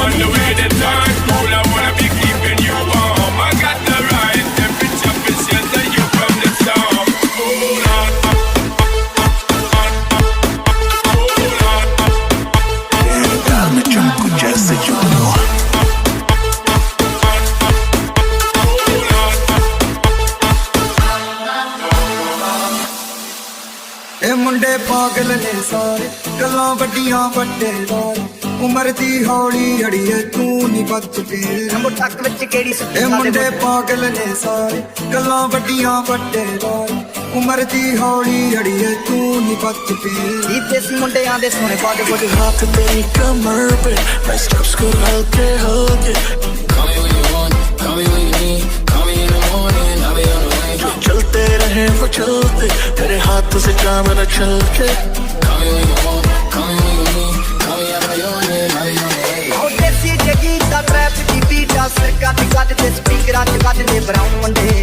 on the way the time cool, I wanna be keeping you warm. I got the right temperature to shelter you from the storm. Hold on. तेरे प्यार में चमकूं जैसे जुगनू ए मुंडे पागल ने सारे गल्लां वड्डियां वड्डे वाल उमर दी हौली अड़िए तू नी बच तेरे मुठक विच केड़ी सुखी ए मुंडे पागल ने सारे गल्लां वड्डियां वड्डे वाल उमर दी हौली अड़िए तू नी बच तेरे देसी मुंडियां दे सोने पागे कुछ हाथ तेरी कमर पे मैं स्टेप्स को हल्के हल्के Call me when you want, call me when you need, call me in the morning, I'll be on the way. चलते रहे वो चलते तेरे हाथों से काम न चल के Call me when you want, call me when you need, call me I'll be on it, I'll be on the way. ओ देसी जगी दा ट्रैप दी बीट आ सिर काट काट दे स्पीकरां च काट दे brown Munde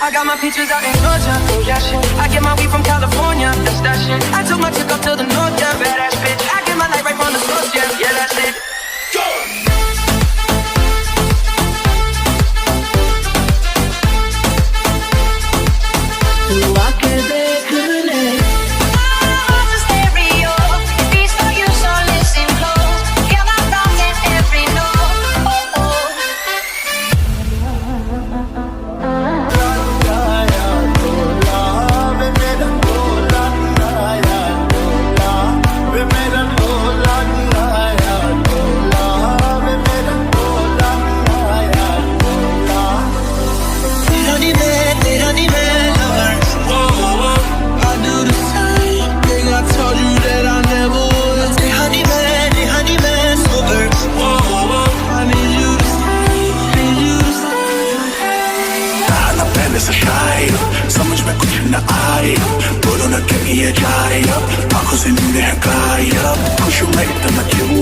I got my peaches out in Georgia, oh yeah shit. I get my weed from California, that's that shit. I took my chick up to the north, yeah, badass bitch. I get my light right from the source, yeah, yeah, that's it. Go! समझ में कुछ न आए बोलो न कहीं ये जाए अब आंखों से नींदें हैं गायब खुश हूँ मैं इतना क्यों